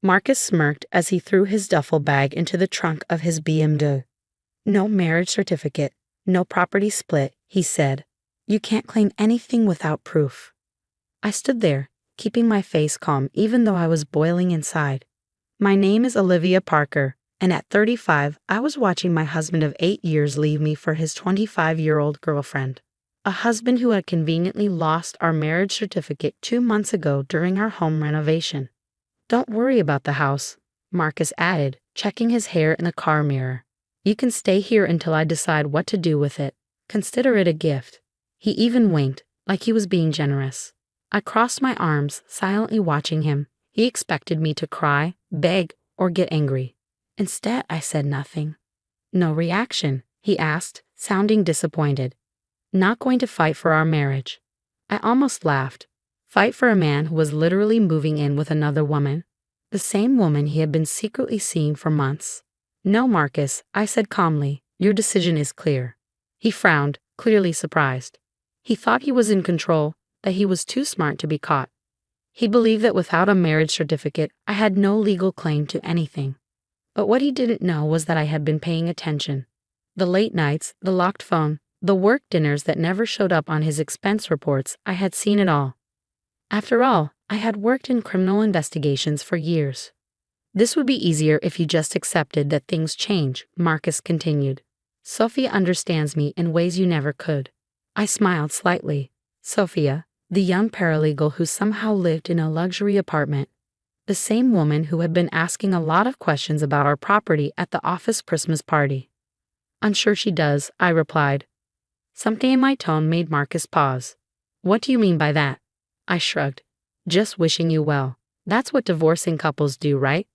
Marcus smirked as he threw his duffel bag into the trunk of his BMW. No marriage certificate, no property split, he said. You can't claim anything without proof. I stood there, keeping my face calm even though I was boiling inside. My name is Olivia Parker, and at 35, I was watching my husband of 8 years leave me for his 25-year-old girlfriend. A husband who had conveniently lost our marriage certificate 2 months ago during our home renovation. Don't worry about the house, Marcus added, checking his hair in the car mirror. You can stay here until I decide what to do with it. Consider it a gift. He even winked, like he was being generous. I crossed my arms, silently watching him. He expected me to cry, beg, or get angry. Instead, I said nothing. No reaction, he asked, sounding disappointed. Not going to fight for our marriage. I almost laughed. Fight for a man who was literally moving in with another woman. The same woman he had been secretly seeing for months. No, Marcus, I said calmly, your decision is clear. He frowned, clearly surprised. He thought he was in control, that he was too smart to be caught. He believed that without a marriage certificate, I had no legal claim to anything. But what he didn't know was that I had been paying attention. The late nights, the locked phone, the work dinners that never showed up on his expense reports, I had seen it all. After all, I had worked in criminal investigations for years. This would be easier if you just accepted that things change, Marcus continued. Sophia understands me in ways you never could. I smiled slightly. Sophia, the young paralegal who somehow lived in a luxury apartment. The same woman who had been asking a lot of questions about our property at the office Christmas party. I'm sure she does, I replied. Something in my tone made Marcus pause. What do you mean by that? I shrugged. Just wishing you well. That's what divorcing couples do, right?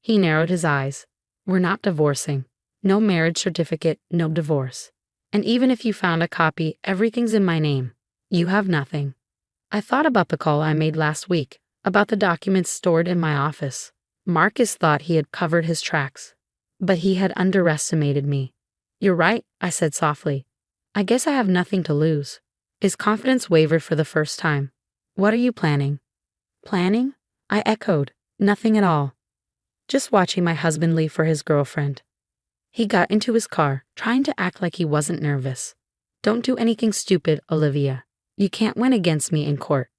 He narrowed his eyes. We're not divorcing. No marriage certificate, no divorce. And even if you found a copy, everything's in my name. You have nothing. I thought about the call I made last week, about the documents stored in my office. Marcus thought he had covered his tracks. But he had underestimated me. You're right, I said softly. I guess I have nothing to lose. His confidence wavered for the first time. What are you planning? Planning? I echoed. Nothing at all. Just watching my husband leave for his girlfriend. He got into his car, trying to act like he wasn't nervous. Don't do anything stupid, Olivia. You can't win against me in court.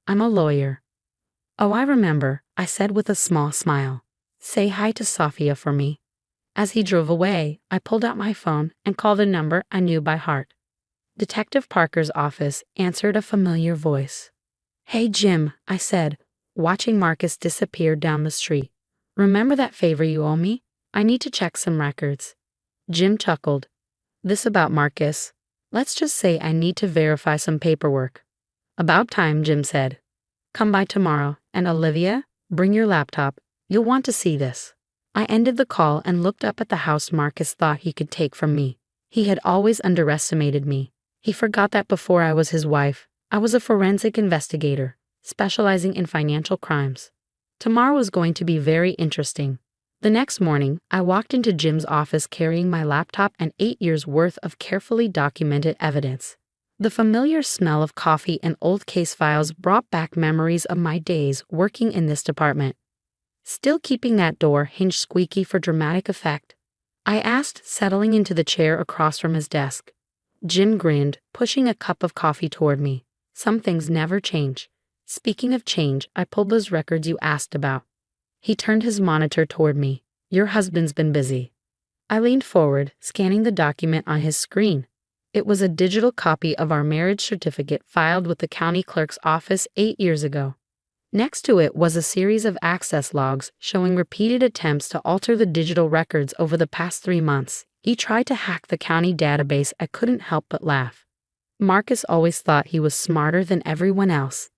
I'm a lawyer. Oh, I remember, I said with a small smile. Say hi to Sophia for me. As he drove away, I pulled out my phone and called a number I knew by heart. Detective Parker's office answered a familiar voice. Hey, Jim, I said, watching Marcus disappear down the street. Remember that favor you owe me? I need to check some records. Jim chuckled. This about Marcus? Let's just say I need to verify some paperwork. About time, Jim said. Come by tomorrow, and Olivia, bring your laptop. You'll want to see this. I ended the call and looked up at the house Marcus thought he could take from me. He had always underestimated me. He forgot that before I was his wife, I was a forensic investigator, specializing in financial crimes. Tomorrow was going to be very interesting. The next morning, I walked into Jim's office carrying my laptop and 8 years' worth of carefully documented evidence. The familiar smell of coffee and old case files brought back memories of my days working in this department. Still keeping that door hinge squeaky for dramatic effect, I asked, settling into the chair across from his desk. Jim grinned, pushing a cup of coffee toward me. Some things never change. Speaking of change, I pulled those records you asked about. He turned his monitor toward me. Your husband's been busy. I leaned forward, scanning the document on his screen. It was a digital copy of our marriage certificate filed with the county clerk's office 8 years ago. Next to it was a series of access logs showing repeated attempts to alter the digital records over the past 3 months. He tried to hack the county database. I couldn't help but laugh. Marcus always thought he was smarter than everyone else.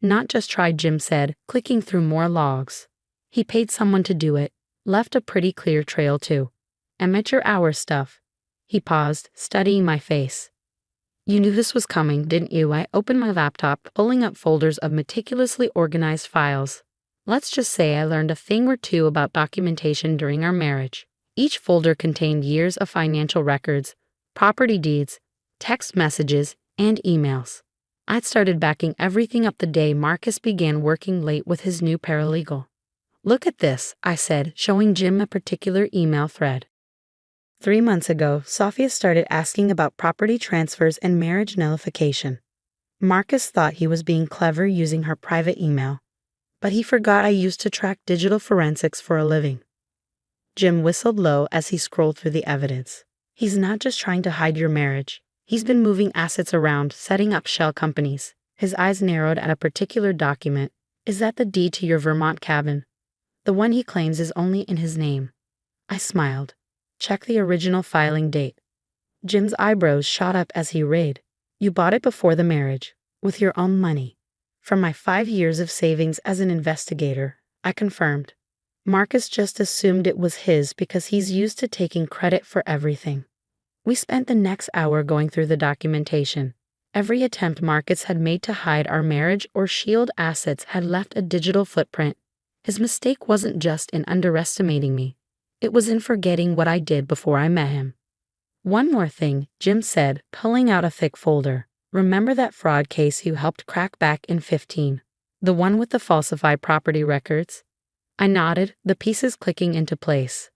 Not just tried, Jim said, clicking through more logs. He paid someone to do it, left a pretty clear trail too. Amateur hour stuff. He paused, studying my face. You knew this was coming, didn't you? I opened my laptop, pulling up folders of meticulously organized files. Let's just say I learned a thing or two about documentation during our marriage. Each folder contained years of financial records, property deeds, text messages, and emails. I'd started backing everything up the day Marcus began working late with his new paralegal. Look at this, I said, showing Jim a particular email thread. 3 months ago, Sophia started asking about property transfers and marriage nullification. Marcus thought he was being clever using her private email, but he forgot I used to track digital forensics for a living. Jim whistled low as he scrolled through the evidence. He's not just trying to hide your marriage. He's been moving assets around, setting up shell companies. His eyes narrowed at a particular document. Is that the deed to your Vermont cabin? The one he claims is only in his name. I smiled. Check the original filing date. Jim's eyebrows shot up as he read. You bought it before the marriage, with your own money. From my 5 years of savings as an investigator, I confirmed. Marcus just assumed it was his because he's used to taking credit for everything. We spent the next hour going through the documentation. Every attempt Marcus had made to hide our marriage or shield assets had left a digital footprint. His mistake wasn't just in underestimating me. It was in forgetting what I did before I met him. One more thing, Jim said, pulling out a thick folder. Remember that fraud case you helped crack back in 2015? The one with the falsified property records? I nodded, the pieces clicking into place.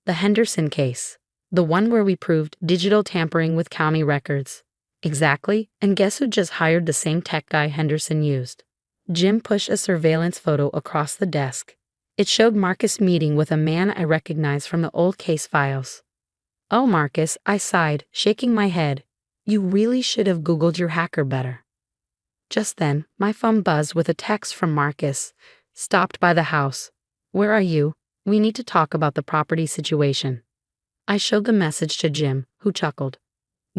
The Henderson case. The one where we proved digital tampering with county records. Exactly, and guess who just hired the same tech guy Henderson used? Jim pushed a surveillance photo across the desk. It showed Marcus meeting with a man I recognized from the old case files. Oh, Marcus, I sighed, shaking my head. You really should have Googled your hacker better. Just then, my phone buzzed with a text from Marcus. Stopped by the house. Where are you? We need to talk about the property situation. I showed the message to Jim, who chuckled.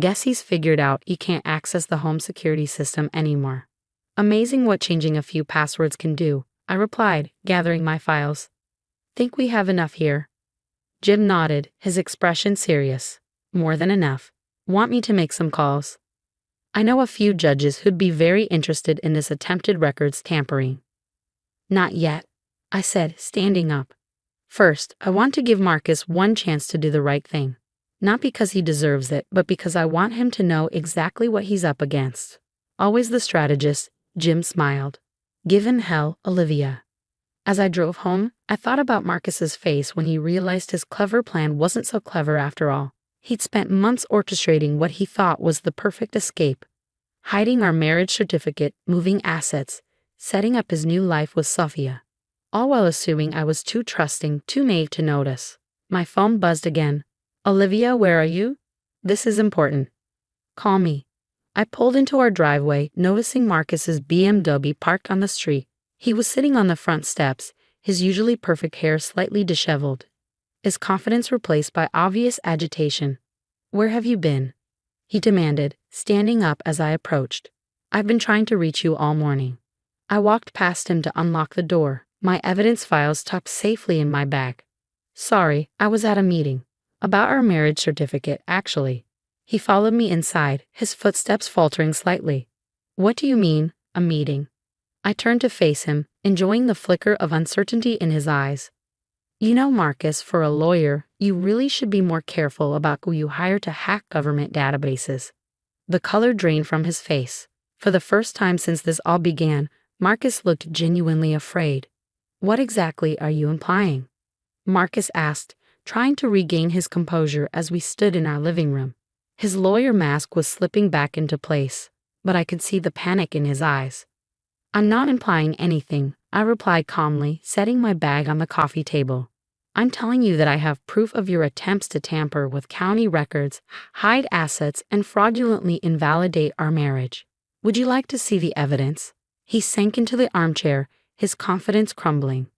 Guess he's figured out he can't access the home security system anymore. Amazing what changing a few passwords can do, I replied, gathering my files. Think we have enough here? Jim nodded, his expression serious. More than enough. Want me to make some calls? I know a few judges who'd be very interested in this attempted records tampering. Not yet, I said, standing up. First, I want to give Marcus one chance to do the right thing. Not because he deserves it, but because I want him to know exactly what he's up against. Always the strategist, Jim smiled. Give him hell, Olivia. As I drove home, I thought about Marcus's face when he realized his clever plan wasn't so clever after all. He'd spent months orchestrating what he thought was the perfect escape. Hiding our marriage certificate, moving assets, setting up his new life with Sophia. All while assuming I was too trusting, too naive to notice. My phone buzzed again. Olivia, where are you? This is important. Call me. I pulled into our driveway, noticing Marcus's BMW parked on the street. He was sitting on the front steps, his usually perfect hair slightly disheveled. His confidence replaced by obvious agitation. Where have you been? He demanded, standing up as I approached. I've been trying to reach you all morning. I walked past him to unlock the door, my evidence files tucked safely in my bag. Sorry, I was at a meeting. About our marriage certificate, actually. He followed me inside, his footsteps faltering slightly. What do you mean, a meeting? I turned to face him, enjoying the flicker of uncertainty in his eyes. You know, Marcus, for a lawyer, you really should be more careful about who you hire to hack government databases. The color drained from his face. For the first time since this all began, Marcus looked genuinely afraid. What exactly are you implying? Marcus asked, trying to regain his composure as we stood in our living room. His lawyer mask was slipping back into place, but I could see the panic in his eyes. I'm not implying anything, I replied calmly, setting my bag on the coffee table. I'm telling you that I have proof of your attempts to tamper with county records, hide assets, and fraudulently invalidate our marriage. Would you like to see the evidence? He sank into the armchair, his confidence crumbling.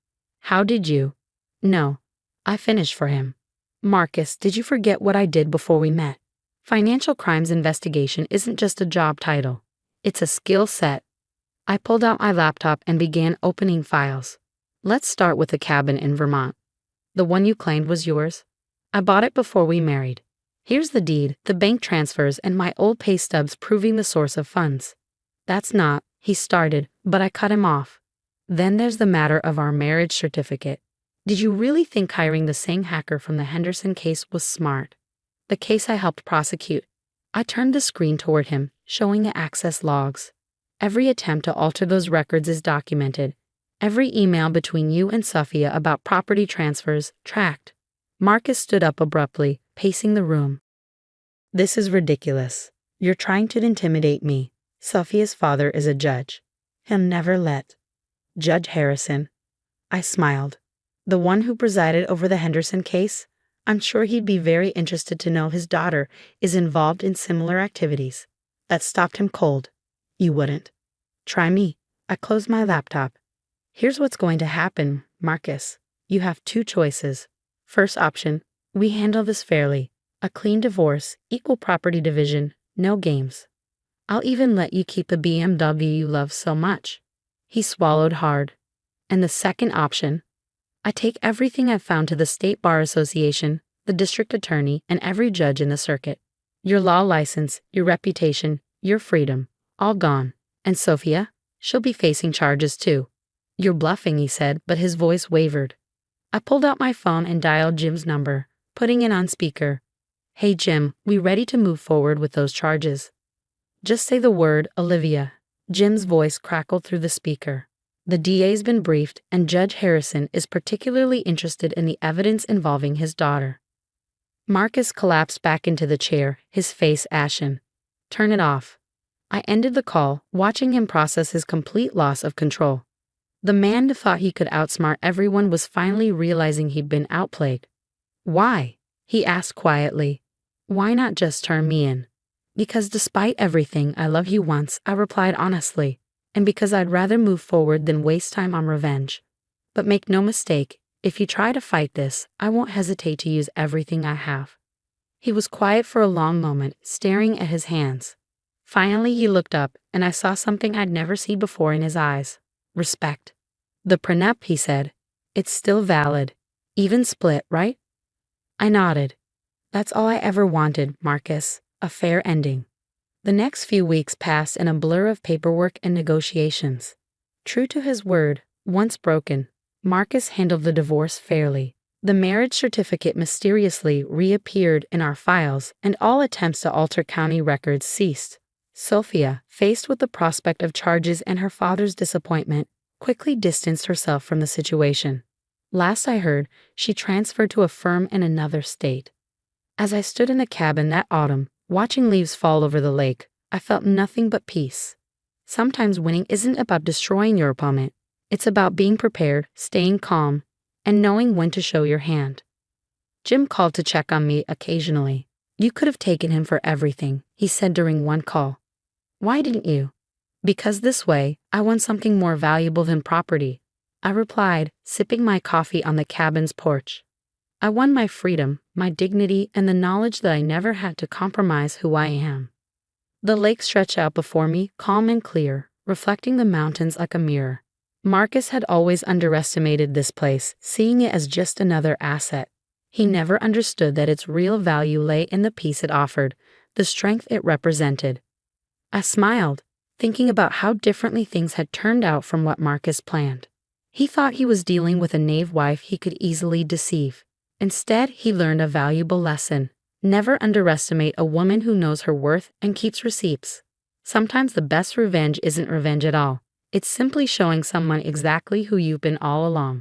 How did you? No. I finished for him. Marcus, did you forget what I did before we met? Financial crimes investigation isn't just a job title. It's a skill set. I pulled out my laptop and began opening files. Let's start with the cabin in Vermont. The one you claimed was yours? I bought it before we married. Here's the deed, the bank transfers, and my old pay stubs proving the source of funds. That's not, he started, but I cut him off. Then there's the matter of our marriage certificate. Did you really think hiring the same hacker from the Henderson case was smart? The case I helped prosecute. I turned the screen toward him, showing the access logs. Every attempt to alter those records is documented. Every email between you and Sophia about property transfers tracked. Marcus stood up abruptly, pacing the room. This is ridiculous. You're trying to intimidate me. Sophia's father is a judge. He'll never let. Judge Harrison. I smiled. The one who presided over the Henderson case? I'm sure he'd be very interested to know his daughter is involved in similar activities. That stopped him cold. You wouldn't. Try me. I closed my laptop. Here's what's going to happen, Marcus. You have two choices. First option, we handle this fairly. A clean divorce, equal property division, no games. I'll even let you keep the BMW you love so much. He swallowed hard. And the second option, I take everything I've found to the State Bar Association, the district attorney, and every judge in the circuit. Your law license, your reputation, your freedom, all gone. And Sophia? She'll be facing charges too. You're bluffing, he said, but his voice wavered. I pulled out my phone and dialed Jim's number, putting it on speaker. Hey Jim, we ready to move forward with those charges? Just say the word, Olivia. Jim's voice crackled through the speaker. The DA's been briefed, and Judge Harrison is particularly interested in the evidence involving his daughter. Marcus collapsed back into the chair, his face ashen. Turn it off. I ended the call, watching him process his complete loss of control. The man who thought he could outsmart everyone was finally realizing he'd been outplayed. Why? He asked quietly. Why not just turn me in? Because despite everything, I love you once, I replied honestly, and because I'd rather move forward than waste time on revenge. But make no mistake, if you try to fight this, I won't hesitate to use everything I have. He was quiet for a long moment, staring at his hands. Finally, he looked up, and I saw something I'd never seen before in his eyes. Respect. The prenup, he said. It's still valid. Even split, right? I nodded. That's all I ever wanted, Marcus. A fair ending. The next few weeks passed in a blur of paperwork and negotiations. True to his word, once broken, Marcus handled the divorce fairly. The marriage certificate mysteriously reappeared in our files, and all attempts to alter county records ceased. Sophia, faced with the prospect of charges and her father's disappointment, quickly distanced herself from the situation. Last I heard, she transferred to a firm in another state. As I stood in the cabin that autumn, watching leaves fall over the lake, I felt nothing but peace. Sometimes winning isn't about destroying your opponent. It's about being prepared, staying calm, and knowing when to show your hand. Jim called to check on me occasionally. You could have taken him for everything, he said during one call. Why didn't you? Because this way, I want something more valuable than property, I replied, sipping my coffee on the cabin's porch. I won my freedom, my dignity, and the knowledge that I never had to compromise who I am. The lake stretched out before me, calm and clear, reflecting the mountains like a mirror. Marcus had always underestimated this place, seeing it as just another asset. He never understood that its real value lay in the peace it offered, the strength it represented. I smiled, thinking about how differently things had turned out from what Marcus planned. He thought he was dealing with a knave wife he could easily deceive. Instead, he learned a valuable lesson. Never underestimate a woman who knows her worth and keeps receipts. Sometimes the best revenge isn't revenge at all. It's simply showing someone exactly who you've been all along.